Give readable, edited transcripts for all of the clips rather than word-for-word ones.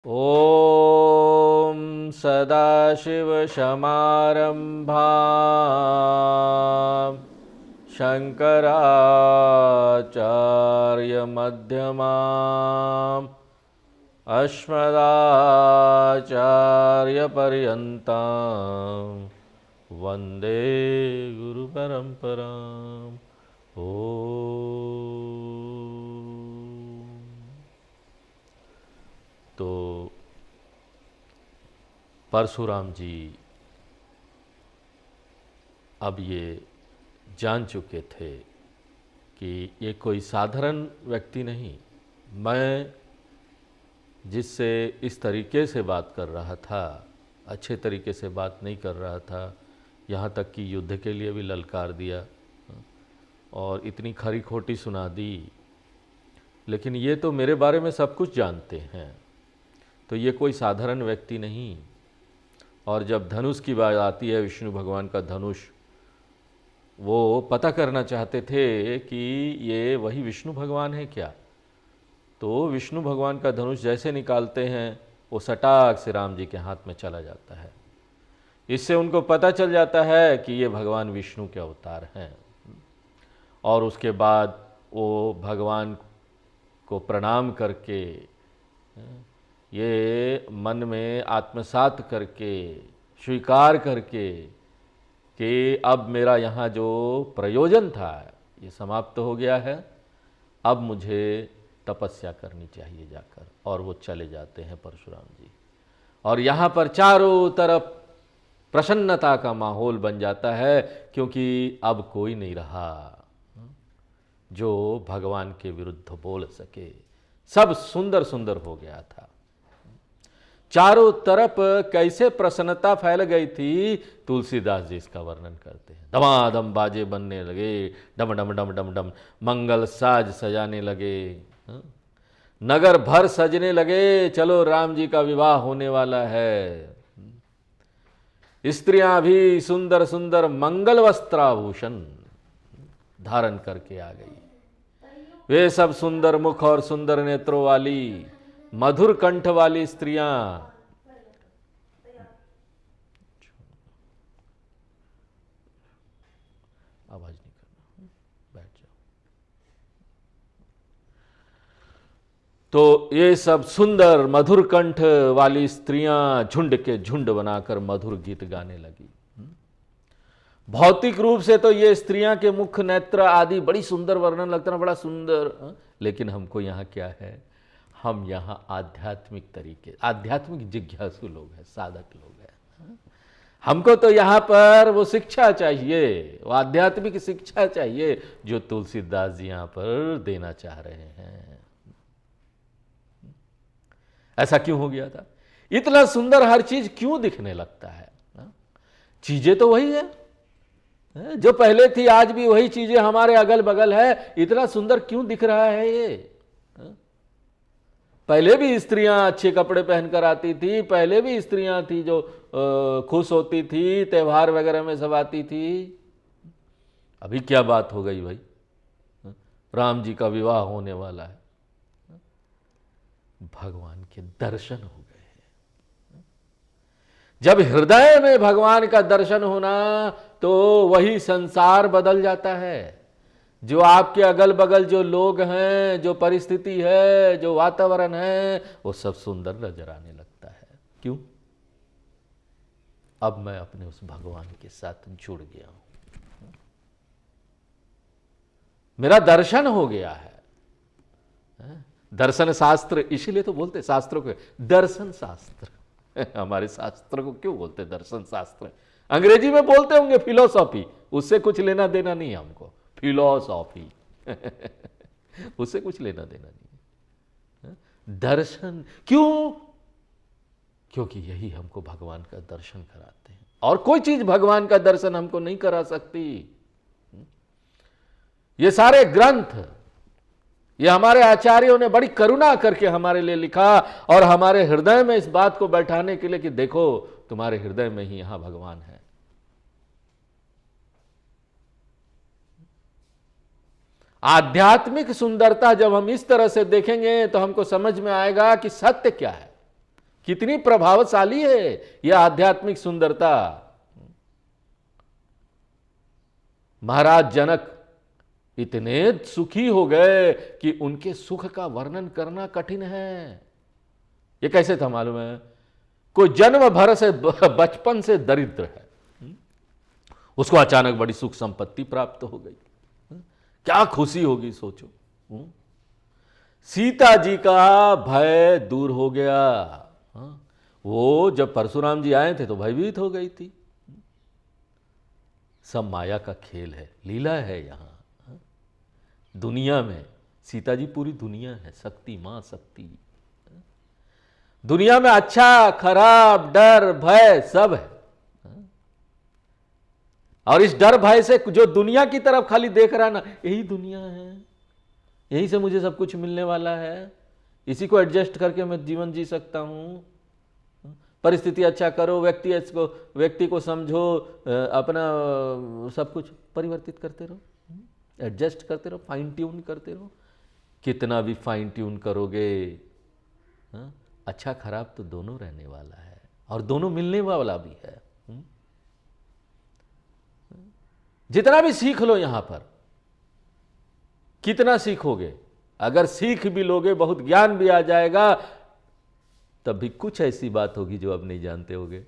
ॐ सदाशिवसमारम्भां शङ्कराचार्यमध्यमाम् अस्मदाचार्यपर्यन्तां वन्दे गुरुपरम्पराम्। ॐ तो परशुराम जी अब ये जान चुके थे कि ये कोई साधारण व्यक्ति नहीं, मैं जिससे इस तरीके से बात कर रहा था, अच्छे तरीके से बात नहीं कर रहा था, यहाँ तक कि युद्ध के लिए भी ललकार दिया और इतनी खरी खोटी सुना दी, लेकिन ये तो मेरे बारे में सब कुछ जानते हैं, तो ये कोई साधारण व्यक्ति नहीं। और जब धनुष की बात आती है, विष्णु भगवान का धनुष, वो पता करना चाहते थे कि ये वही विष्णु भगवान है क्या। तो विष्णु भगवान का धनुष जैसे निकालते हैं, वो सटाक से राम जी के हाथ में चला जाता है। इससे उनको पता चल जाता है कि ये भगवान विष्णु के अवतार हैं। और उसके बाद वो भगवान को प्रणाम करके, ये मन में आत्मसात करके, स्वीकार करके कि अब मेरा यहाँ जो प्रयोजन था ये समाप्त हो गया है, अब मुझे तपस्या करनी चाहिए जाकर। और वो चले जाते हैं परशुराम जी, और यहाँ पर चारों तरफ प्रसन्नता का माहौल बन जाता है, क्योंकि अब कोई नहीं रहा जो भगवान के विरुद्ध बोल सके। सब सुंदर सुंदर हो गया था। चारों तरफ कैसे प्रसन्नता फैल गई थी, तुलसीदास जी इसका वर्णन करते हैं। दमादम बाजे बनने लगे, डम डम डम डम डम, मंगल साज सजाने लगे, नगर भर सजने लगे, चलो राम जी का विवाह होने वाला है। स्त्रियां भी सुंदर सुंदर मंगल वस्त्राभूषण धारण करके आ गई। वे सब सुंदर मुख और सुंदर नेत्रों वाली, मधुर कंठ वाली स्त्रियां। आवाज नहीं करना, बैठ जाओ। तो ये सब सुंदर मधुर कंठ वाली स्त्रियां झुंड के झुंड बनाकर मधुर गीत गाने लगी। भौतिक रूप से तो ये स्त्रियां के मुख नेत्र आदि बड़ी सुंदर वर्णन लगता है, बड़ा सुंदर, लेकिन हमको यहाँ क्या है, हम यहाँ आध्यात्मिक तरीके, आध्यात्मिक जिज्ञासु लोग हैं, साधक लोग हैं। हमको तो यहाँ पर वो शिक्षा चाहिए, वो आध्यात्मिक शिक्षा चाहिए जो तुलसीदास जी यहाँ पर देना चाह रहे हैं। ऐसा क्यों हो गया था? इतना सुंदर हर चीज क्यों दिखने लगता है? चीजें तो वही है जो पहले थी, आज भी वही चीजें हमारे अगल बगल है, इतना सुंदर क्यों दिख रहा है ये? पहले भी स्त्रियां अच्छे कपड़े पहनकर आती थी, पहले भी स्त्रियां थी जो खुश होती थी, त्योहार वगैरह में सब आती थी। अभी क्या बात हो गई भाई, राम जी का विवाह होने वाला है, भगवान के दर्शन हो गए। जब हृदय में भगवान का दर्शन होना, तो वही संसार बदल जाता है। जो आपके अगल बगल जो लोग हैं, जो परिस्थिति है, जो वातावरण है, वो सब सुंदर नजर आने लगता है। क्यों? अब मैं अपने उस भगवान के साथ जुड़ गया हूं, मेरा दर्शन हो गया है। दर्शन शास्त्र इसीलिए तो बोलते शास्त्रों को दर्शन शास्त्र। हमारे शास्त्र को क्यों बोलते दर्शन शास्त्र? अंग्रेजी में बोलते होंगे फिलोसॉफी, उससे कुछ लेना देना नहीं है हमको। फिलोसॉफी उससे कुछ लेना देना नहीं है। दर्शन क्यों? क्योंकि यही हमको भगवान का दर्शन कराते हैं, और कोई चीज भगवान का दर्शन हमको नहीं करा सकती। ये सारे ग्रंथ, ये हमारे आचार्यों ने बड़ी करुणा करके हमारे लिए लिखा, और हमारे हृदय में इस बात को बैठाने के लिए कि देखो तुम्हारे हृदय में ही यहां भगवान है। आध्यात्मिक सुंदरता जब हम इस तरह से देखेंगे तो हमको समझ में आएगा कि सत्य क्या है। कितनी प्रभावशाली है यह आध्यात्मिक सुंदरता। महाराज जनक इतने सुखी हो गए कि उनके सुख का वर्णन करना कठिन है। ये कैसे था मालूम है? कोई जन्म भर से बचपन से दरिद्र है, उसको अचानक बड़ी सुख संपत्ति प्राप्त हो गई, क्या खुशी होगी सोचो। सीता जी का भय दूर हो गया। वो जब परशुराम जी आए थे तो भयभीत हो गई थी। सब माया का खेल है, लीला है। यहां दुनिया में सीता जी पूरी दुनिया है, शक्ति मां शक्ति। दुनिया में अच्छा खराब डर भय सब है, और इस डर भय से जो दुनिया की तरफ खाली देख रहा है ना, यही दुनिया है, यहीं से मुझे सब कुछ मिलने वाला है, इसी को एडजस्ट करके मैं जीवन जी सकता हूं। परिस्थिति अच्छा करो, व्यक्ति को समझो, अपना सब कुछ परिवर्तित करते रहो, एडजस्ट करते रहो, फाइन ट्यून करते रहो। कितना भी फाइन ट्यून करोगे, अच्छा खराब तो दोनों रहने वाला है, और दोनों मिलने वाला भी है। जितना भी सीख लो यहां पर, कितना सीखोगे? अगर सीख भी लोगे, बहुत ज्ञान भी आ जाएगा, तब भी कुछ ऐसी बात होगी जो अब नहीं जानते होगे।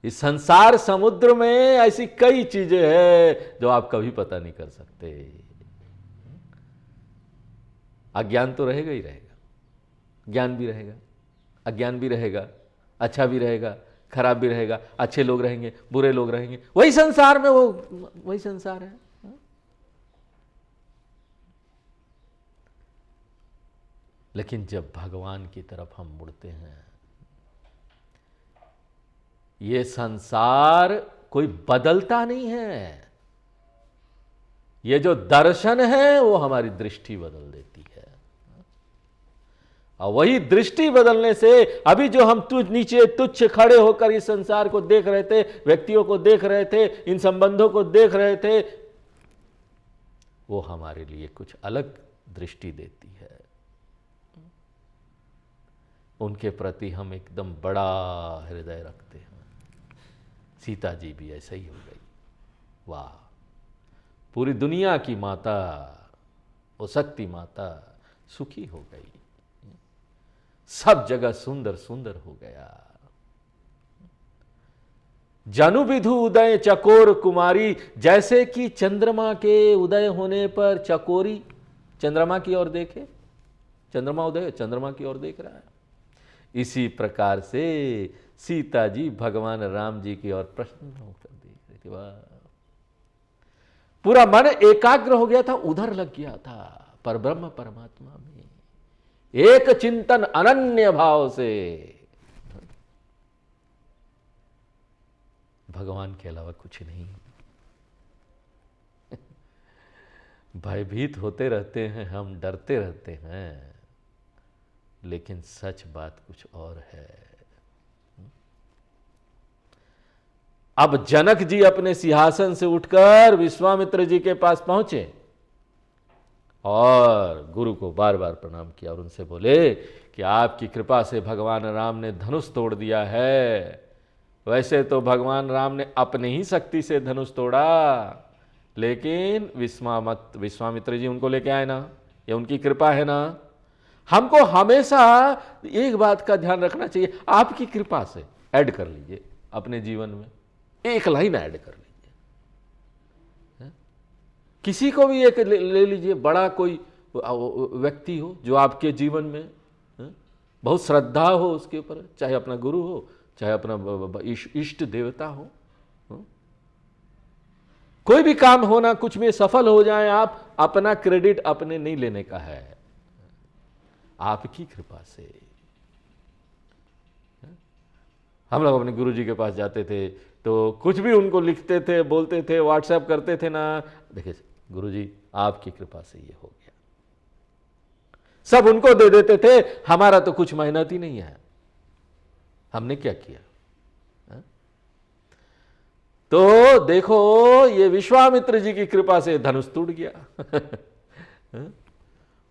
इस संसार समुद्र में ऐसी कई चीजें हैं जो आप कभी पता नहीं कर सकते। अज्ञान तो रहेगा ही रहेगा, ज्ञान भी रहेगा, अज्ञान भी रहेगा, अच्छा भी रहेगा, खराब भी रहेगा, अच्छे लोग रहेंगे, बुरे लोग रहेंगे, वही संसार में वही संसार है। लेकिन जब भगवान की तरफ हम मुड़ते हैं, ये संसार कोई बदलता नहीं है, ये जो दर्शन है वो हमारी दृष्टि बदल देती है। और वही दृष्टि बदलने से अभी जो हम नीचे तुच्छ खड़े होकर इस संसार को देख रहे थे, व्यक्तियों को देख रहे थे, इन संबंधों को देख रहे थे, वो हमारे लिए कुछ अलग दृष्टि देती है। उनके प्रति हम एकदम बड़ा हृदय रखते हैं। सीता जी भी ऐसा ही हो गई। वाह, पूरी दुनिया की माता, वो शक्ति माता सुखी हो गई, सब जगह सुंदर सुंदर हो गया। जनु विधु उदय चकोर कुमारी, जैसे कि चंद्रमा के उदय होने पर चकोरी चंद्रमा की ओर देखे, चंद्रमा उदय चंद्रमा की ओर देख रहा है, इसी प्रकार से सीता जी भगवान राम जी की ओर प्रसन्न होकर देख रही थी। वाह, पूरा मन एकाग्र हो गया था, उधर लग गया था, पर ब्रह्म परमात्मा में एक चिंतन अनन्य भाव से। भगवान के अलावा कुछ नहीं। भयभीत होते रहते हैं हम, डरते रहते हैं, लेकिन सच बात कुछ और है। अब जनक जी अपने सिंहासन से उठकर विश्वामित्र जी के पास पहुंचे और गुरु को बार बार प्रणाम किया और उनसे बोले कि आपकी कृपा से भगवान राम ने धनुष तोड़ दिया है। वैसे तो भगवान राम ने अपने ही शक्ति से धनुष तोड़ा, लेकिन विश्वामित्र जी उनको लेके आए ना, ये उनकी कृपा है ना। हमको हमेशा एक बात का ध्यान रखना चाहिए, आपकी कृपा से ऐड कर लीजिए अपने जीवन में, एक लाइन ऐड कर लीजिए। किसी को भी एक ले लीजिए, बड़ा कोई व्यक्ति हो जो आपके जीवन में बहुत श्रद्धा हो उसके ऊपर, चाहे अपना गुरु हो, चाहे अपना इष्ट देवता हो। कोई भी काम होना, कुछ में सफल हो जाए आप, अपना क्रेडिट अपने नहीं लेने का है, आपकी कृपा से। हम लोग अपने गुरु जी के पास जाते थे तो कुछ भी उनको लिखते थे, बोलते थे, व्हाट्सएप करते थे ना, देखिए गुरु जी आपकी कृपा से ये हो गया, सब उनको दे देते थे, हमारा तो कुछ मेहनत ही नहीं है, हमने क्या किया। तो देखो ये विश्वामित्र जी की कृपा से धनुष टूट गया।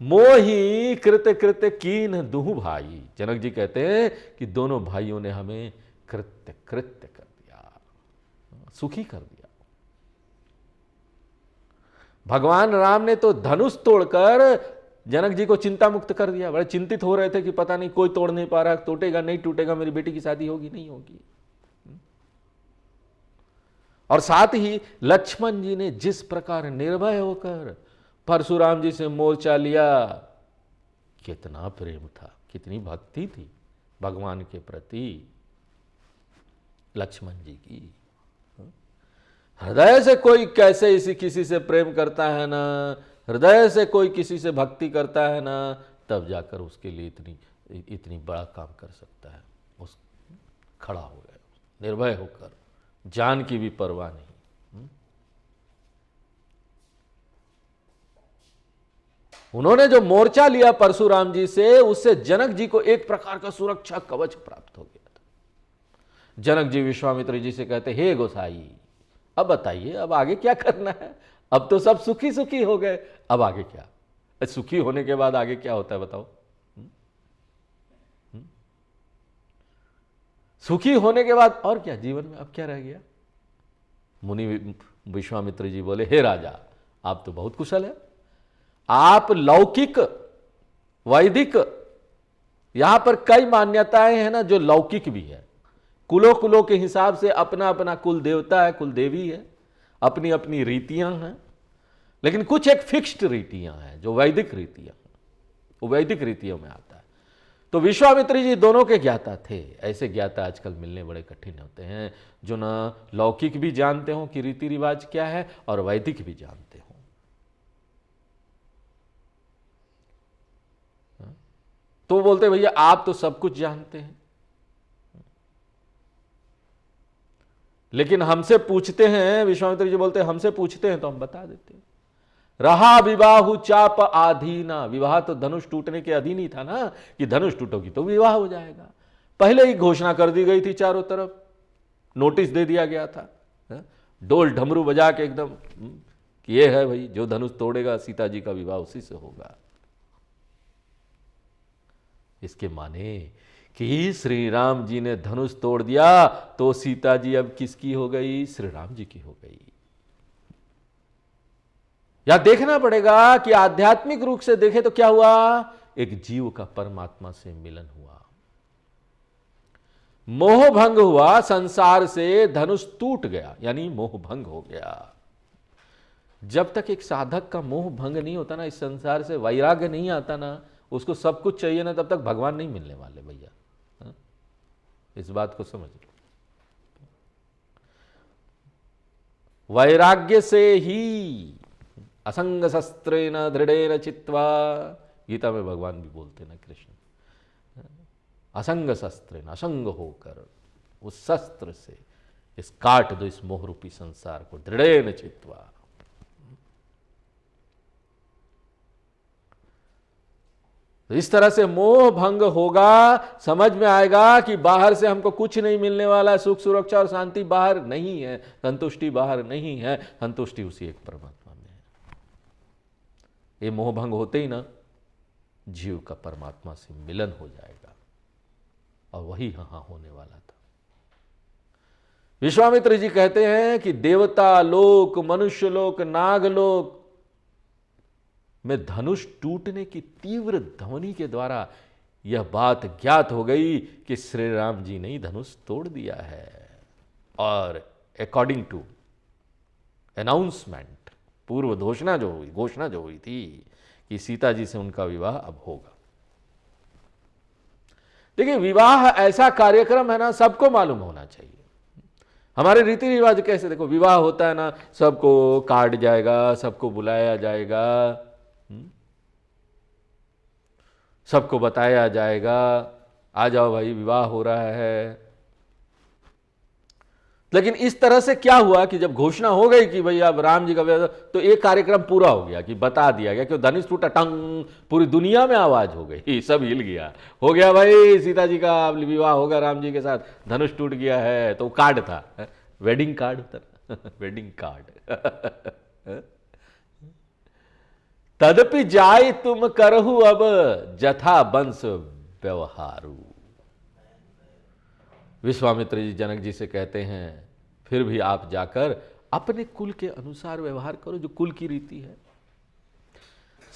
मोही कृत्य कृत्य कीन दुहु भाई। जनक जी कहते हैं कि दोनों भाइयों ने हमें कृत्य कृत्य कर दिया, सुखी कर दिया। भगवान राम ने तो धनुष तोड़कर जनक जी को चिंता मुक्त कर दिया। बड़े चिंतित हो रहे थे कि पता नहीं कोई तोड़ नहीं पा रहा, टूटेगा नहीं टूटेगा, मेरी बेटी की शादी होगी नहीं होगी। और साथ ही लक्ष्मण जी ने जिस प्रकार निर्भय होकर परशुराम जी से मोर्चा लिया, कितना प्रेम था, कितनी भक्ति थी भगवान के प्रति लक्ष्मण जी की। हृदय से कोई कैसे इसी किसी से प्रेम करता है ना, हृदय से कोई किसी से भक्ति करता है ना, तब जाकर उसके लिए इतनी बड़ा काम कर सकता है। उस खड़ा हो गया निर्भय होकर, जान की भी परवाह नहीं। उन्होंने जो मोर्चा लिया परशुराम जी से, उससे जनक जी को एक प्रकार का सुरक्षा कवच प्राप्त हो गया था। जनक जी विश्वामित्र जी से कहते, हे गोसाई, अब बताइए अब आगे क्या करना है? अब तो सब सुखी सुखी हो गए, अब आगे क्या? सुखी होने के बाद आगे क्या होता है बताओ? सुखी होने के बाद और क्या जीवन में, अब क्या रह गया? मुनि विश्वामित्र जी बोले, हे राजा, आप तो बहुत कुशल है। आप लौकिक वैदिक, यहां पर कई मान्यताएं हैं ना जो लौकिक भी है। कुलों कुलों के हिसाब से अपना अपना कुल देवता है, कुल देवी है, अपनी अपनी रीतियां हैं, लेकिन कुछ एक फिक्स्ड रीतियां हैं जो वैदिक रीतियां, वो वैदिक रीतियों में आता है। तो विश्वामित्र जी दोनों के ज्ञाता थे। ऐसे ज्ञाता आजकल मिलने बड़े कठिन होते हैं जो ना लौकिक भी जानते हो कि रीति रिवाज क्या है और वैदिक भी जानते हो। तो बोलते भैया आप तो सब कुछ जानते हैं, लेकिन हमसे पूछते हैं, विश्वामित्र जी बोलते हैं हमसे पूछते हैं तो हम बता देते हैं। रहा विवाहु चाप आधीना, विवाह तो धनुष टूटने के अधीन ही था ना, कि धनुष टूटोगी तो विवाह हो जाएगा। पहले ही घोषणा कर दी गई थी, चारों तरफ नोटिस दे दिया गया था, डोल ढमरू बजा के एकदम कि ये है भाई, जो धनुष तोड़ेगा सीता जी का विवाह उसी से होगा। इसके माने कि श्री राम जी ने धनुष तोड़ दिया तो सीता जी अब किसकी हो गई? श्री राम जी की हो गई। या देखना पड़ेगा कि आध्यात्मिक रूप से देखें तो क्या हुआ? एक जीव का परमात्मा से मिलन हुआ, मोह भंग हुआ, संसार से धनुष टूट गया, यानी मोह भंग हो गया। जब तक एक साधक का मोह भंग नहीं होता ना, इस संसार से वैराग्य नहीं आता ना, उसको सब कुछ चाहिए ना, तब तक भगवान नहीं मिलने वाले भैया। इस बात को समझ लो। वैराग्य से ही असंग शस्त्रेण दृढ़ेन चित्वा, गीता में भगवान भी बोलते ना कृष्ण, असंग शस्त्रेण, असंग होकर उस शस्त्र से इस काट दो इस मोह रूपी संसार को, दृढ़ेन चित्वा। तो इस तरह से मोह भंग होगा, समझ में आएगा कि बाहर से हमको कुछ नहीं मिलने वाला है, सुख सुरक्षा और शांति बाहर नहीं है, संतुष्टि बाहर नहीं है, संतुष्टि उसी एक परमात्मा में है। ये मोह भंग होते ही ना जीव का परमात्मा से मिलन हो जाएगा, और वही यहां होने वाला था। विश्वामित्र जी कहते हैं कि देवता लोक, मनुष्य लोक, नागलोक में धनुष टूटने की तीव्र ध्वनि के द्वारा यह बात ज्ञात हो गई कि श्री राम जी ने ही धनुष तोड़ दिया है। और अकॉर्डिंग टू अनाउंसमेंट, पूर्व घोषणा जो हुई थी कि सीता जी से उनका विवाह अब होगा। देखिए, विवाह ऐसा कार्यक्रम है ना, सबको मालूम होना चाहिए। हमारे रीति रिवाज कैसे, देखो विवाह होता है ना, सबको कार्ड जाएगा, सबको बुलाया जाएगा, सबको बताया जाएगा, आ जाओ भाई विवाह हो रहा है। लेकिन इस तरह से क्या हुआ कि जब घोषणा हो गई कि भाई अब राम जी का विवाह, तो एक कार्यक्रम पूरा हो गया कि बता दिया गया कि धनुष टूटा, टंग, पूरी दुनिया में आवाज हो गई, सब हिल गया, हो गया भाई सीता जी का विवाह होगा राम जी के साथ, धनुष टूट गया है। तो कार्ड था, वेडिंग कार्ड था, वेडिंग कार्ड। तदपि जाय तुम करहु अब जथा वंश व्यवहारू। विश्वामित्र जी जनक जी से कहते हैं फिर भी आप जाकर अपने कुल के अनुसार व्यवहार करो, जो कुल की रीति है।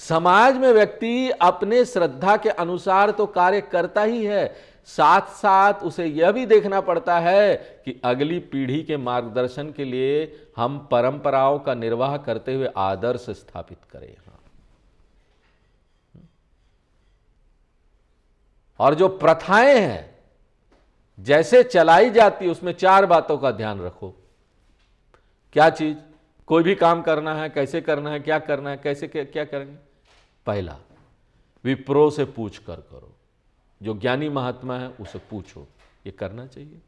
समाज में व्यक्ति अपने श्रद्धा के अनुसार तो कार्य करता ही है, साथ साथ उसे यह भी देखना पड़ता है कि अगली पीढ़ी के मार्गदर्शन के लिए हम परंपराओं का निर्वाह करते हुए आदर्श स्थापित करें। और जो प्रथाएं हैं जैसे चलाई जाती, उसमें 4 बातों का ध्यान रखो। क्या चीज? कोई भी काम करना है, कैसे करना है, क्या करना है, कैसे क्या करेंगे। पहला, विप्रो से पूछ कर करो, जो ज्ञानी महात्मा है उसे पूछो, ये करना चाहिए,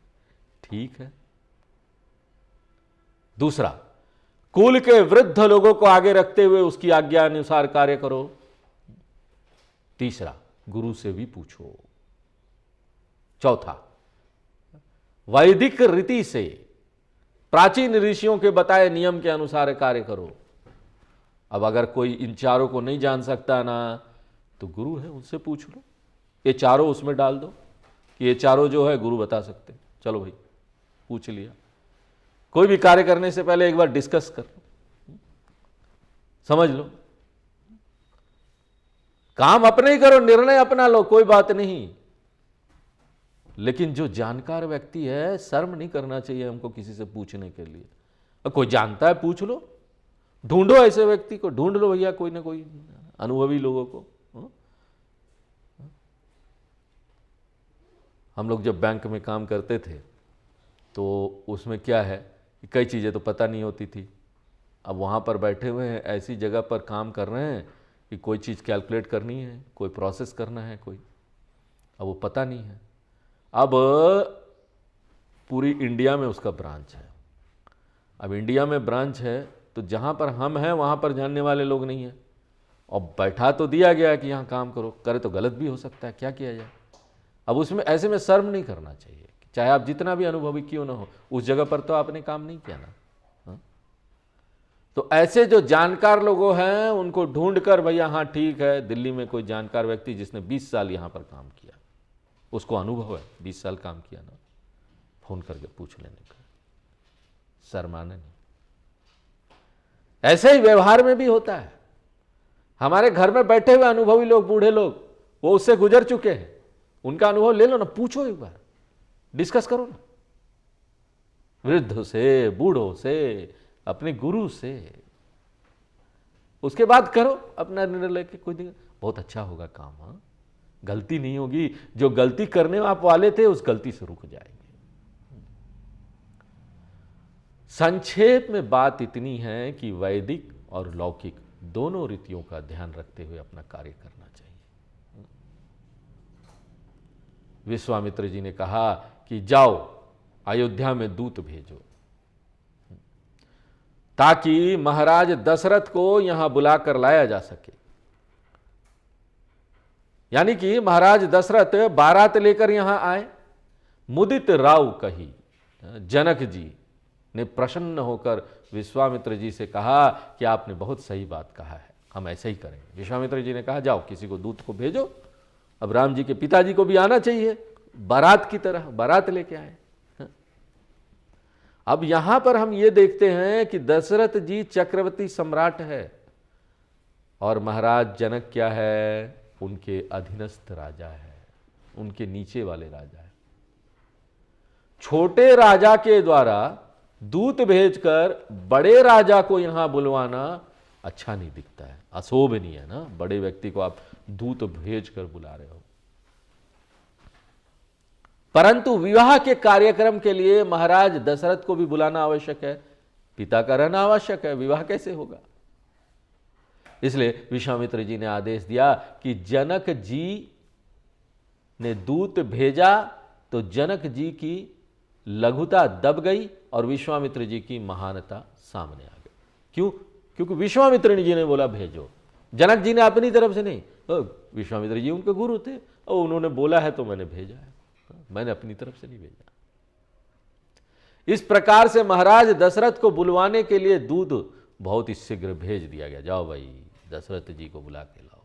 ठीक है। दूसरा, कुल के वृद्ध लोगों को आगे रखते हुए उसकी आज्ञा अनुसार कार्य करो। तीसरा, गुरु से भी पूछो। चौथा, वैदिक रीति से प्राचीन ऋषियों के बताए नियम के अनुसार कार्य करो। अब अगर कोई इन चारों को नहीं जान सकता ना, तो गुरु है उनसे पूछ लो, ये चारों उसमें डाल दो कि ये चारों जो है गुरु बता सकते। चलो भाई, पूछ लिया। कोई भी कार्य करने से पहले एक बार डिस्कस कर लो, समझ लो, काम अपने ही करो, निर्णय अपना लो, कोई बात नहीं। लेकिन जो जानकार व्यक्ति है, शर्म नहीं करना चाहिए हमको किसी से पूछने के लिए। कोई जानता है पूछ लो, ढूंढो ऐसे व्यक्ति को, ढूंढ लो भैया, कोई ना कोई अनुभवी लोगों को। हम लोग जब बैंक में काम करते थे तो उसमें क्या है कि कई चीज़ें तो पता नहीं होती थी। अब वहाँ पर बैठे हुए हैं, ऐसी जगह पर काम कर रहे हैं कि कोई चीज़ कैलकुलेट करनी है, कोई प्रोसेस करना है, कोई, अब वो पता नहीं है। अब पूरी इंडिया में उसका ब्रांच है। अब इंडिया में ब्रांच है तो जहाँ पर हम हैं वहाँ पर जानने वाले लोग नहीं हैं, और बैठा तो दिया गया कि यहाँ काम करो, करे तो गलत भी हो सकता है, क्या किया जाए। अब उसमें ऐसे में शर्म नहीं करना चाहिए, चाहे आप जितना भी अनुभवी क्यों ना हो, उस जगह पर तो आपने काम नहीं किया ना। हाँ? तो ऐसे जो जानकार लोगों हैं उनको ढूंढ कर, भैया हाँ ठीक है, दिल्ली में कोई जानकार व्यक्ति जिसने 20 साल यहाँ पर काम किया, उसको अनुभव है, 20 साल काम किया ना, फोन करके पूछ लेने का, शर्माना नहीं। ऐसे ही व्यवहार में भी होता है। हमारे घर में बैठे हुए अनुभवी लोग, बूढ़े लोग, वो उससे गुजर चुके हैं, उनका अनुभव ले लो ना, पूछो एक बार, डिस्कस करो ना, वृद्ध से, बूढ़ों से, अपने गुरु से, उसके बाद करो अपना निर्णय लेके। कोई दिक्कत, बहुत अच्छा होगा काम। हाँ, गलती नहीं होगी, जो गलती करने आप वाले थे उस गलती से रुक जाएंगे। संक्षेप में बात इतनी है कि वैदिक और लौकिक दोनों रीतियों का ध्यान रखते हुए अपना कार्य करना चाहिए। विश्वामित्र जी ने कहा कि जाओ अयोध्या में दूत भेजो, ताकि महाराज दशरथ को यहां बुलाकर लाया जा सके। यानी कि महाराज दशरथ बारात लेकर यहां आए। मुदित राव कही, जनक जी ने प्रसन्न होकर विश्वामित्र जी से कहा कि आपने बहुत सही बात कहा है, हम ऐसे ही करेंगे। विश्वामित्र जी ने कहा जाओ किसी को दूत को भेजो। अब राम जी के पिताजी को भी आना चाहिए, बारात की तरह बारात लेके आए। अब यहां पर हम ये देखते हैं कि दशरथ जी चक्रवर्ती सम्राट है और महाराज जनक क्या है, उनके अधीनस्थ राजा है, उनके नीचे वाले राजा है। छोटे राजा के द्वारा दूत भेजकर बड़े राजा को यहां बुलवाना अच्छा नहीं दिखता है, अशोभनीय है ना। बड़े व्यक्ति को आप दूत भेजकर बुला रहे हो। परंतु विवाह के कार्यक्रम के लिए महाराज दशरथ को भी बुलाना आवश्यक है, पिता का रहना आवश्यक है, विवाह कैसे होगा। इसलिए विश्वामित्र जी ने आदेश दिया कि जनक जी ने दूत भेजा तो जनक जी की लघुता दब गई और विश्वामित्र जी की महानता सामने आ गई। क्यों? क्योंकि विश्वामित्र जी ने बोला भेजो, जनक जी ने अपनी तरफ से नहीं। विश्वामित्र जी उनके गुरु थे और उन्होंने बोला है तो मैंने भेजा है, मैंने अपनी तरफ से नहीं भेजा। इस प्रकार से महाराज दशरथ को बुलवाने के लिए दूत बहुत ही शीघ्र भेज दिया गया, जाओ भाई दशरथ जी को बुला के लाओ।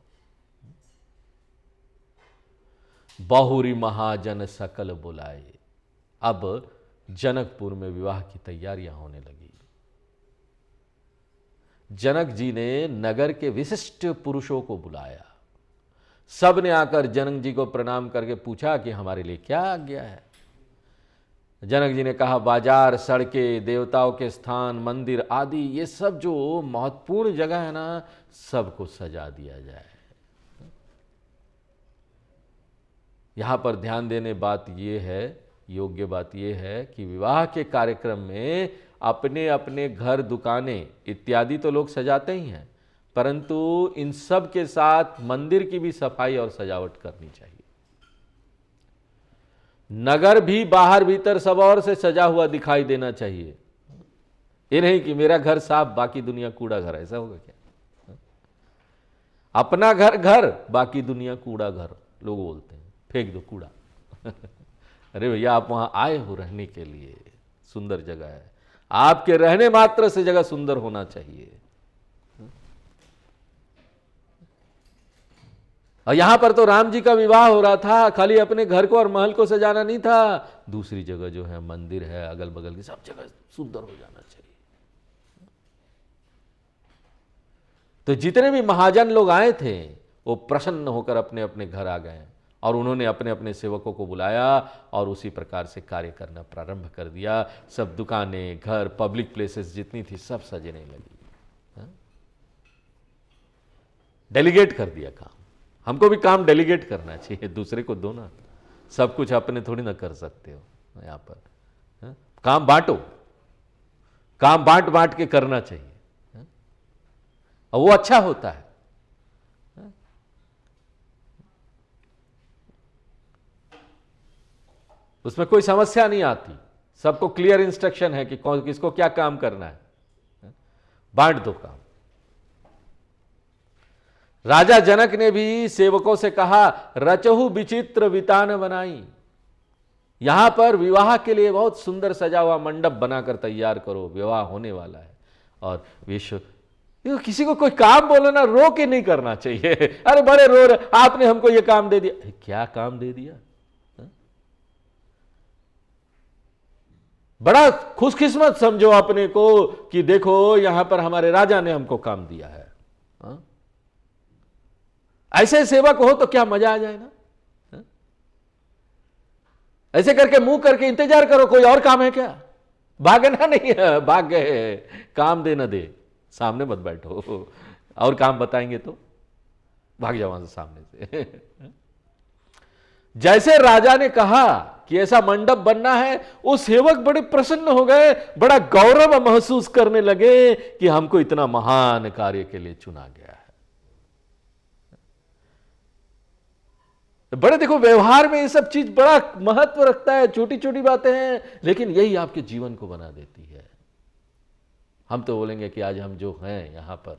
बहुरी महाजन सकल बुलाए। अब जनकपुर में विवाह की तैयारियां होने लगी। जनक जी ने नगर के विशिष्ट पुरुषों को बुलाया। सब ने आकर जनक जी को प्रणाम करके पूछा कि हमारे लिए क्या आज्ञा है। जनक जी ने कहा, बाजार, सड़कें, देवताओं के स्थान, मंदिर आदि ये सब जो महत्वपूर्ण जगह है ना, सबको सजा दिया जाए। यहां पर ध्यान देने बात यह है, योग्य बात यह है कि विवाह के कार्यक्रम में अपने अपने घर, दुकानें इत्यादि तो लोग सजाते ही हैं, परंतु इन सब के साथ मंदिर की भी सफाई और सजावट करनी चाहिए। नगर भी बाहर भीतर सब और से सजा हुआ दिखाई देना चाहिए। ये नहीं कि मेरा घर साफ बाकी दुनिया कूड़ा घर, ऐसा होगा क्या? अपना घर घर, बाकी दुनिया कूड़ा घर लोग बोलते हैं, फेंक दो कूड़ा। अरे भैया, आप वहां आए हो रहने के लिए, सुंदर जगह है, आपके रहने मात्र से जगह सुंदर होना चाहिए। और यहां पर तो राम जी का विवाह हो रहा था, खाली अपने घर को और महल को सजाना नहीं था, दूसरी जगह जो है मंदिर है, अगल बगल की सब जगह सुंदर हो जाना चाहिए। तो जितने भी महाजन लोग आए थे वो प्रसन्न होकर अपने अपने घर आ गए और उन्होंने अपने अपने सेवकों को बुलाया और उसी प्रकार से कार्य करना प्रारंभ कर दिया। सब दुकानें, घर, पब्लिक प्लेसेस जितनी थी सब सजने लगी। डेलीगेट कर दिया काम। हमको भी काम डेलीगेट करना चाहिए, दूसरे को दो ना, सब कुछ अपने थोड़ी ना कर सकते हो। यहां पर काम बांटो, काम बांट बांट के करना चाहिए और वो अच्छा होता है। उसमें कोई समस्या नहीं आती, सबको क्लियर इंस्ट्रक्शन है कि कौन किसको क्या काम करना है, बांट दो काम। राजा जनक ने भी सेवकों से कहा, रचहु विचित्र वितान बनाई। यहां पर विवाह के लिए बहुत सुंदर सजा हुआ मंडप बनाकर तैयार करो, विवाह होने वाला है। और विश्व किसी को कोई काम बोलो ना, रो के नहीं करना चाहिए। अरे बड़े रो रहे, आपने हमको ये काम दे दिया। क्या काम दे दिया? बड़ा खुशकिस्मत समझो अपने को कि देखो यहां पर हमारे राजा ने हमको काम दिया है। ऐसे सेवक हो तो क्या मजा आ जाए ना। ऐसे करके मुंह करके इंतजार करो, कोई और काम है क्या? भागना नहीं है, भाग गए, काम दे न दे, सामने मत बैठो, और काम बताएंगे तो भाग जाओ वहां से सामने से। जैसे राजा ने कहा कि ऐसा मंडप बनना है, वो सेवक बड़े प्रसन्न हो गए, बड़ा गौरव महसूस करने लगे कि हमको इतना महान कार्य के लिए चुना गया है। बड़े देखो, व्यवहार में ये सब चीज बड़ा महत्व रखता है, छोटी छोटी बातें हैं, लेकिन यही आपके जीवन को बना देती है। हम तो बोलेंगे कि आज हम जो हैं यहां पर,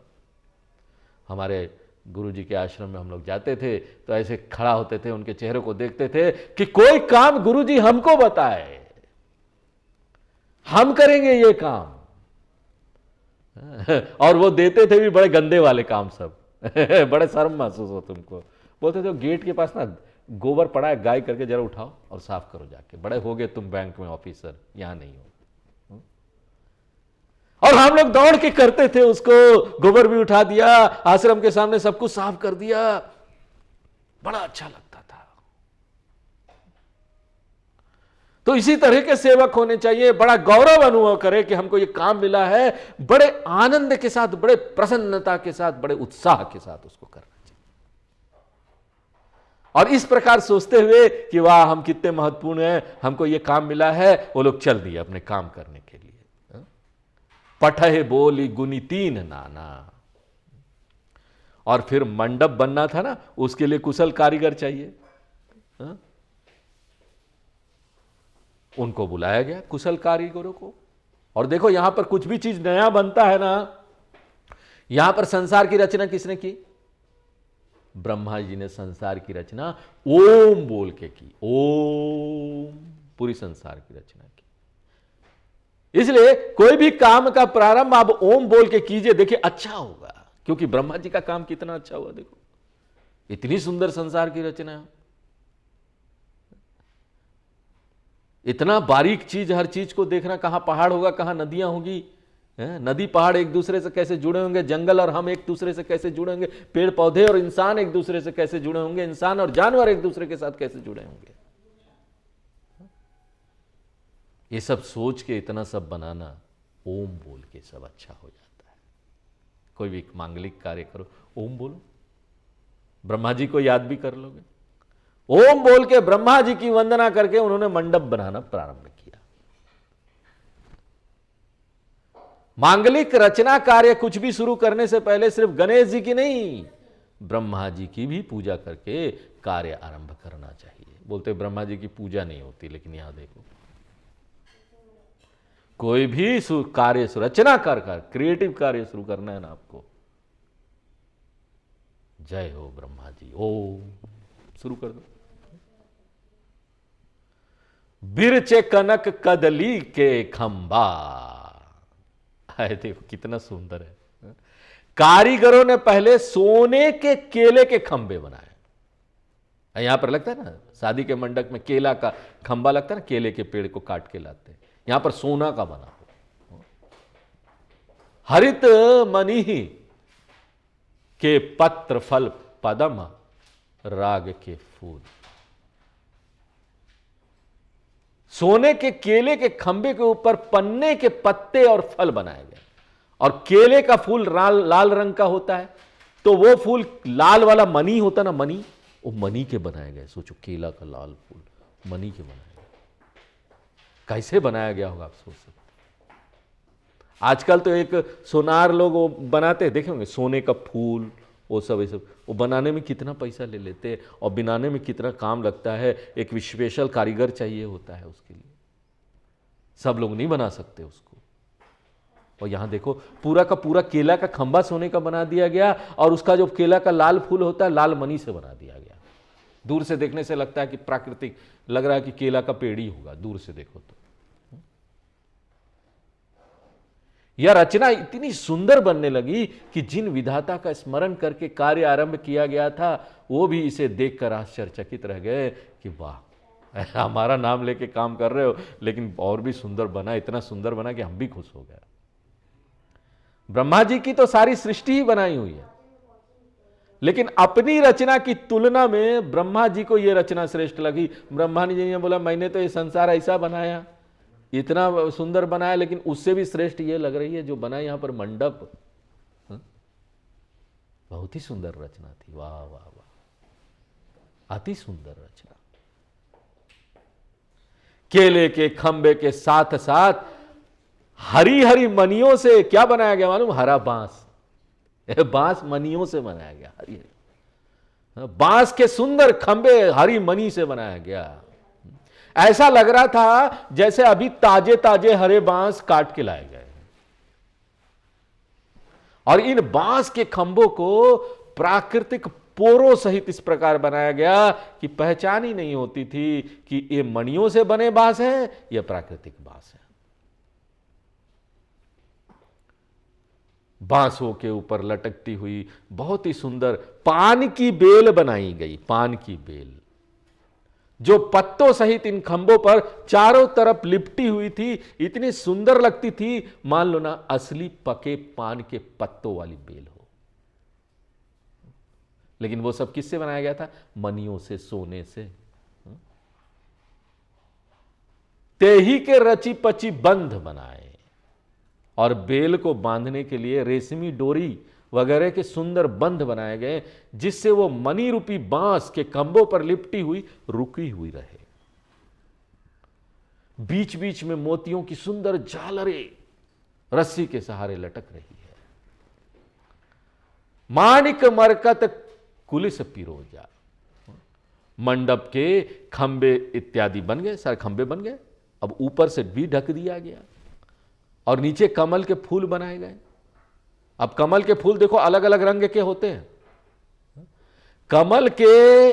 हमारे गुरुजी के आश्रम में हम लोग जाते थे तो ऐसे खड़ा होते थे, उनके चेहरे को देखते थे कि कोई काम गुरुजी हमको बताए, हम करेंगे ये काम। और वो देते थे भी बड़े गंदे वाले काम सब। बड़े शर्म महसूस हो तुमको। बोलते थे गेट के पास ना गोबर पड़ा है, गाय करके जरा उठाओ और साफ करो जाके, बड़े हो गए तुम बैंक में ऑफिसर, यहां नहीं हो। और हम लोग दौड़ के करते थे उसको, गोबर भी उठा दिया, आश्रम के सामने सब कुछ साफ कर दिया, बड़ा अच्छा लगता था। तो इसी तरह के सेवक होने चाहिए, बड़ा गौरव अनुभव करे कि हमको ये काम मिला है, बड़े आनंद के साथ, बड़े प्रसन्नता के साथ, बड़े उत्साह के साथ उसको करना चाहिए। और इस प्रकार सोचते हुए कि वाह हम कितने महत्वपूर्ण हैं, हमको ये काम मिला है, वो लोग चल दिए अपने काम करने के लिए। पठहे बोली गुनी तीन नाना। और फिर मंडप बनना था ना, उसके लिए कुशल कारीगर चाहिए। उनको बुलाया गया, कुशल कारीगरों को। और देखो यहां पर कुछ भी चीज नया बनता है ना, यहां पर संसार की रचना किसने की? ब्रह्मा जी ने संसार की रचना ओम बोल के की। ओम, पूरी संसार की रचना की। इसलिए कोई भी काम का प्रारंभ आप ओम बोल के कीजिए, देखिए अच्छा होगा, क्योंकि ब्रह्मा जी का काम कितना अच्छा हुआ, देखो इतनी सुंदर संसार की रचना है, इतना बारीक चीज, हर चीज को देखना, कहां पहाड़ होगा, कहां नदियां होगी, नदी पहाड़ एक दूसरे से कैसे जुड़े होंगे, जंगल और हम एक दूसरे से कैसे जुड़े होंगे, पेड़ पौधे और इंसान एक दूसरे से कैसे जुड़े होंगे, इंसान और जानवर एक दूसरे के साथ कैसे जुड़े होंगे। ये सब सोच के इतना सब बनाना, ओम बोल के सब अच्छा हो जाता है। कोई भी मांगलिक कार्य करो, ओम बोलो, ब्रह्मा जी को याद भी कर लोगे। ओम बोल के ब्रह्मा जी की वंदना करके उन्होंने मंडप बनाना प्रारंभ किया। मांगलिक रचना कार्य कुछ भी शुरू करने से पहले सिर्फ गणेश जी की नहीं, ब्रह्मा जी की भी पूजा करके कार्य आरंभ करना चाहिए। बोलते ब्रह्मा जी की पूजा नहीं होती, लेकिन यहां देखो, कोई भी कार्य, रचना कर क्रिएटिव कार्य शुरू करना है ना आपको, जय हो ब्रह्मा जी, ओम शुरू कर दो। बिरचे कनक कदली के खंबा, है देखो कितना सुंदर है। कारीगरों ने पहले सोने के केले के खंबे बनाए। यहां पर लगता है ना शादी के मंडप में केला का खंबा लगता है ना, केले के पेड़ को काट के लाते हैं, यहां पर सोना का बना हो। हरित मणि के पत्र फल पदम राग के फूल, सोने के केले के खंबे के ऊपर पन्ने के पत्ते और फल बनाए गए। और केले का फूल लाल रंग का होता है, तो वो फूल लाल वाला मणि होता ना, मणि, वो मणि के बनाए गए। सोचो केला का लाल फूल मणि के बनाए गए, कैसे बनाया गया होगा आप सोच सकते। आजकल तो एक सोनार लोग वो बनाते हैं, देखेंगे सोने का फूल, वो सब ये सब, वो बनाने में कितना पैसा ले लेते हैं और बनाने में कितना काम लगता है। एक स्पेशल कारीगर चाहिए होता है उसके लिए, सब लोग नहीं बना सकते उसको। और यहां देखो पूरा का पूरा केला का खंबा सोने का बना दिया गया, और उसका जो केला का लाल फूल होता है लाल मणि से बना दिया गया। दूर से देखने से लगता है कि प्राकृतिक लग रहा है कि केला का पेड़ ही होगा, दूर से देखो तो। यह रचना इतनी सुंदर बनने लगी कि जिन विधाता का स्मरण करके कार्य आरंभ किया गया था, वो भी इसे देखकर आश्चर्यचकित रह गए कि वाह, हमारा नाम लेके काम कर रहे हो, लेकिन और भी सुंदर बना, इतना सुंदर बना कि हम भी खुश हो गए। ब्रह्मा जी की तो सारी सृष्टि ही बनाई हुई है, लेकिन अपनी रचना की तुलना में ब्रह्मा जी को यह रचना श्रेष्ठ लगी। ब्रह्मा जी ने बोला मैंने तो ये संसार ऐसा बनाया, इतना सुंदर बनाया, लेकिन उससे भी श्रेष्ठ ये लग रही है जो बना यहां पर मंडप। बहुत ही सुंदर रचना थी, वाह वाह वाह, अति सुंदर रचना। केले के खंबे के साथ साथ हरी हरी मनियों से क्या बनाया गया मालूम, हरा बांस, बांस मनियों से बनाया गया, हरी हरी बांस के सुंदर खंबे हरी मनी से बनाया गया। ऐसा लग रहा था जैसे अभी ताजे ताजे हरे बांस काट के लाए गए। और इन बांस के खंभों को प्राकृतिक पोरों सहित इस प्रकार बनाया गया कि पहचान ही नहीं होती थी कि ये मणियों से बने बांस है या प्राकृतिक बांस है। बांसों के ऊपर लटकती हुई बहुत ही सुंदर पान की बेल बनाई गई, पान की बेल जो पत्तों सहित इन खंभों पर चारों तरफ लिपटी हुई थी, इतनी सुंदर लगती थी मान लो ना असली पके पान के पत्तों वाली बेल हो। लेकिन वो सब किससे बनाया गया था, मनियों से, सोने से। तेही के रची पची बंध बनाए, और बेल को बांधने के लिए रेशमी डोरी वगैरह के सुंदर बंध बनाए गए, जिससे वो मणि रूपी बांस के खंभों पर लिपटी हुई रुकी हुई रहे। बीच बीच में मोतियों की सुंदर झालरें रस्सी के सहारे लटक रही है। माणिक मरकत कुलिस पिरोजा, मंडप के खंबे इत्यादि बन गए, सारे खंबे बन गए। अब ऊपर से भी ढक दिया गया और नीचे कमल के फूल बनाए गए। अब कमल के फूल देखो अलग अलग रंग के होते हैं। कमल के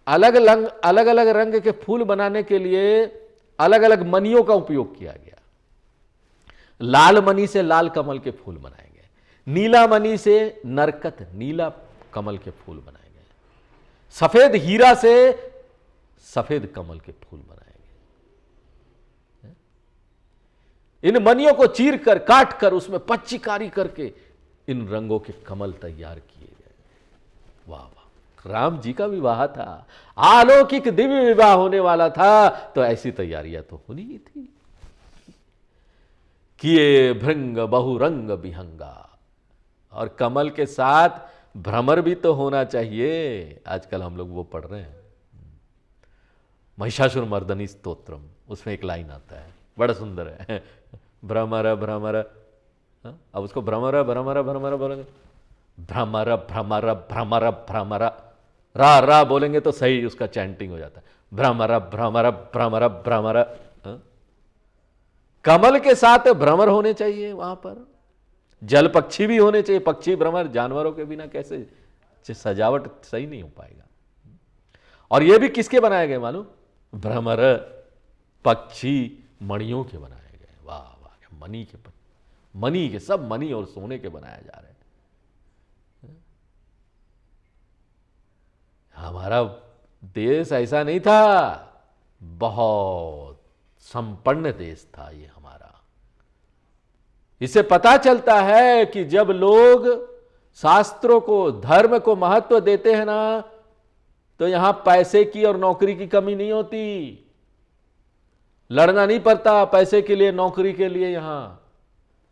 अलग अलग रंग के फूल बनाने के लिए अलग अलग मनियों का उपयोग किया गया। लाल मणि से लाल कमल के फूल बनाए गए, नीला मणि से नरकत नीला कमल के फूल बनाए गए, सफेद हीरा से सफेद कमल के फूल बनाए गए। इन मणियों को चीर कर काट कर उसमें पच्चीकारी करके इन रंगों के कमल तैयार किए गए। वाह वाह, राम जी का विवाह था, अलौकिक दिव्य विवाह होने वाला था, तो ऐसी तैयारियां तो होनी ही थी। किए भृंग बहुरंग विहंगा, और कमल के साथ भ्रमर भी तो होना चाहिए। आजकल हम लोग वो पढ़ रहे हैं, महिषासुर मर्दनी स्तोत्रम, उसमें एक लाइन आता है, बड़ा सुंदर है, भ्रमर भ्रमर, अब उसको भ्रमर भ्रमर भ्रमर बोलेंगे, भ्रमर भ्रमर भ्रमर भ्रमर, रा बोलेंगे तो सही उसका चैंटिंग हो जाता है, भ्रमर भ्रमर भ्रमर भ्रमर। कमल के साथ भ्रमर होने चाहिए, वहां पर जल पक्षी भी होने चाहिए, पक्षी भ्रमर, जानवरों के बिना कैसे सजावट सही नहीं हो पाएगा। और ये भी किसके बनाए गए मालूम? भ्रमर पक्षी मणियों के बनाए गए। वाह वाह, मणि के सब मणि और सोने के बनाए जा रहे हैं। हमारा देश ऐसा नहीं था, बहुत संपन्न देश था ये हमारा। इससे पता चलता है कि जब लोग शास्त्रों को, धर्म को महत्व देते हैं ना, तो यहां पैसे की और नौकरी की कमी नहीं होती। लड़ना नहीं पड़ता पैसे के लिए, नौकरी के लिए। यहां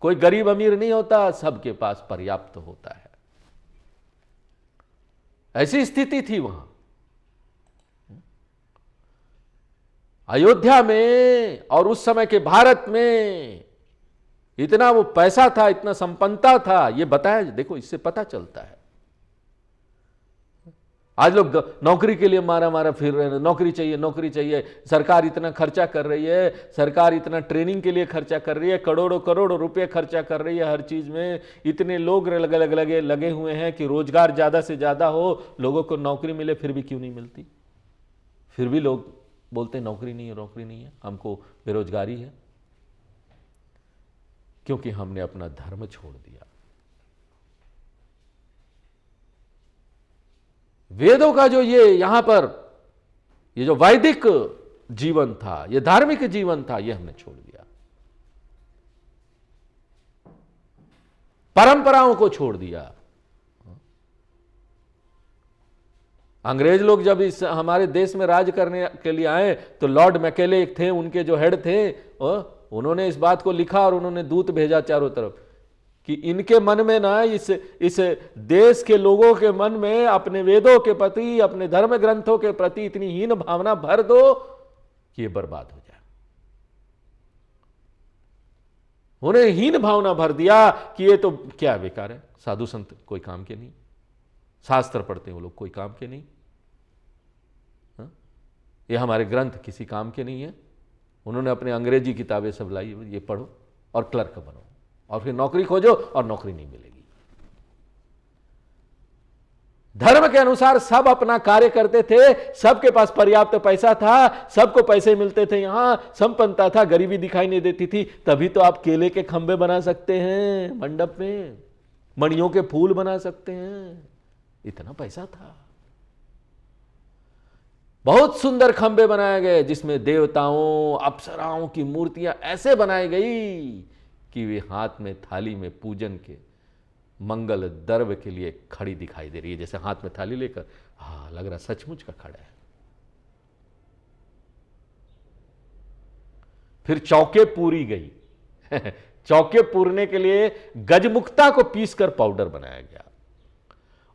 कोई गरीब अमीर नहीं होता, सबके पास पर्याप्त होता है। ऐसी स्थिति थी वहां। अयोध्या में और उस समय के भारत में इतना वो पैसा था, इतना संपन्नता था, ये बताया, देखो इससे पता चलता है। आज लोग नौकरी के लिए मारा मारा फिर रहे हैं, नौकरी चाहिए नौकरी चाहिए, सरकार इतना खर्चा कर रही है, सरकार इतना ट्रेनिंग के लिए खर्चा कर रही है, करोड़ों करोड़ों रुपए खर्चा कर रही है हर चीज में, इतने लोग लगे हुए हैं कि रोजगार ज्यादा से ज्यादा हो, लोगों को नौकरी मिले, फिर भी क्यों नहीं मिलती? फिर भी लोग बोलते हैं नौकरी नहीं है, हमको बेरोजगारी है। क्योंकि हमने अपना धर्म छोड़ दिया। वेदों का जो ये यहां पर ये जो वैदिक जीवन था, ये धार्मिक जीवन था, ये हमने छोड़ दिया। परंपराओं को छोड़ दिया। अंग्रेज लोग जब इस हमारे देश में राज करने के लिए आए, तो लॉर्ड मैकेले एक थे, उनके जो हेड थे, उन्होंने इस बात को लिखा और उन्होंने दूत भेजा चारों तरफ कि इनके मन में ना, इस देश के लोगों के मन में अपने वेदों के प्रति, अपने धर्म ग्रंथों के प्रति इतनी हीन भावना भर दो कि ये बर्बाद हो जाए। उन्हें हीन भावना भर दिया कि ये तो क्या बेकार है, साधु संत कोई काम के नहीं, शास्त्र पढ़ते हैं वो लोग कोई काम के नहीं, ये हमारे ग्रंथ किसी काम के नहीं है। उन्होंने अपने अंग्रेजी किताबें सब लाई, ये पढ़ो और क्लर्क बनो और फिर नौकरी खोजो और नौकरी नहीं मिलेगी। धर्म के अनुसार सब अपना कार्य करते थे, सबके पास पर्याप्त पैसा था, सबको पैसे मिलते थे, यहां संपन्नता था, गरीबी दिखाई नहीं देती थी। तभी तो आप केले के खंभे बना सकते हैं मंडप में, मणियों के फूल बना सकते हैं, इतना पैसा था। बहुत सुंदर खंभे बनाए गए जिसमें देवताओं, अप्सराओं की मूर्तियां ऐसे बनाई गई कि वे हाथ में थाली में पूजन के मंगल द्रव्य के लिए खड़ी दिखाई दे रही है, जैसे हाथ में थाली लेकर, हाँ लग रहा सचमुच का खड़ा है। फिर चौके पूरी गई चौके पूरने के लिए गजमुक्ता को पीसकर पाउडर बनाया गया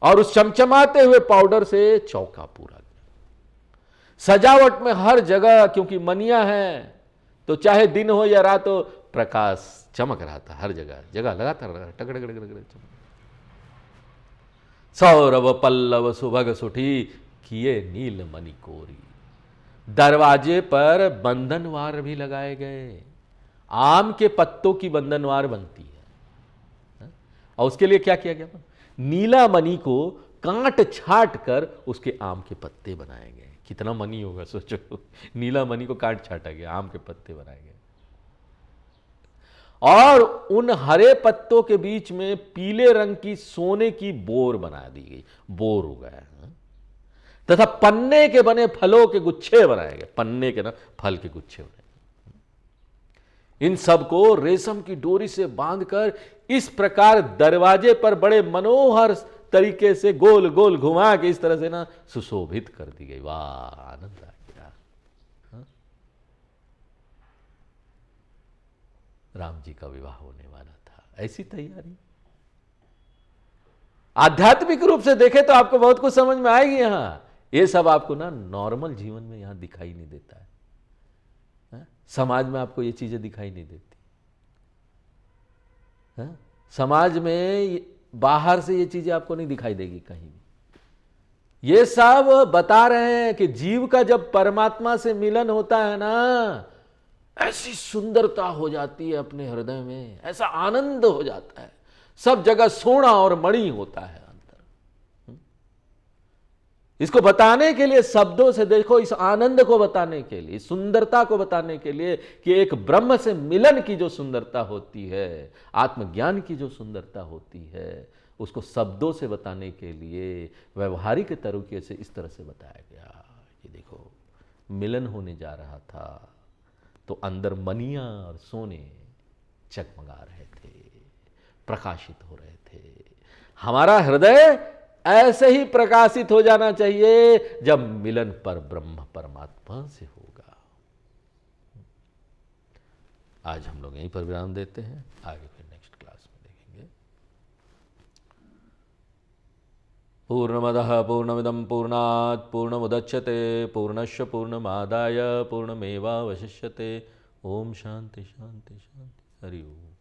और उस चमचमाते हुए पाउडर से चौका पूरा गया। सजावट में हर जगह, क्योंकि मनिया है तो चाहे दिन हो या रात हो, प्रकाश चमक रहा था हर जगह, जगह लगातार चमक। सौरभ पल्लव सुभग सुठी किए नील मणि कोरी। दरवाजे पर बंधनवार भी लगाए गए, आम के पत्तों की बंधनवार बनती है। और उसके लिए क्या किया गया? नीला मणि को काट छाट कर उसके आम के पत्ते बनाए गए। कितना मणि होगा सोचो, नीला मणि को काट छाटा गया, आम के पत्ते बनाए गए। और उन हरे पत्तों के बीच में पीले रंग की सोने की बोर बना दी गई, बोर उगा है, तथा पन्ने के बने फलों के गुच्छे बनाए गए, पन्ने के ना फल के गुच्छे बनाए। इन सब को रेशम की डोरी से बांधकर इस प्रकार दरवाजे पर बड़े मनोहर तरीके से गोल गोल घुमा के इस तरह से ना सुशोभित कर दी गई। वाह, आनंद आ गया। राम जी का विवाह होने वाला था, ऐसी तैयारी। आध्यात्मिक रूप से देखें तो आपको बहुत कुछ समझ में आएगी। यहां ये सब आपको ना नॉर्मल जीवन में यहां दिखाई नहीं देता है, समाज में आपको ये चीजें दिखाई नहीं देती है? समाज में बाहर से ये चीजें आपको नहीं दिखाई देगी कहीं भी। ये सब बता रहे हैं कि जीव का जब परमात्मा से मिलन होता है ना, ऐसी सुंदरता हो जाती है अपने हृदय में, ऐसा आनंद हो जाता है, सब जगह सोना और मणि होता है अंदर। इसको बताने के लिए शब्दों से देखो, इस आनंद को बताने के लिए, सुंदरता को बताने के लिए कि एक ब्रह्म से मिलन की जो सुंदरता होती है, आत्मज्ञान की जो सुंदरता होती है, उसको शब्दों से बताने के लिए व्यवहारिक तरीके से इस तरह से बताया गया कि देखो मिलन होने जा रहा था तो अंदर मनियां और सोने चकमगा रहे थे, प्रकाशित हो रहे थे। हमारा हृदय ऐसे ही प्रकाशित हो जाना चाहिए जब मिलन पर ब्रह्म परमात्मा से होगा। आज हम लोग यहीं पर विराम देते हैं, आगे फिर नेक्स्ट क्लास में देखेंगे। पूर्णमदः पूर्णमिदं पूर्णात् पूर्णमुदच्यते पूर्णस्य पूर्णमादाय पूर्णमेवावशिष्यते। ओम शांति शांति शांति। हरि ओम।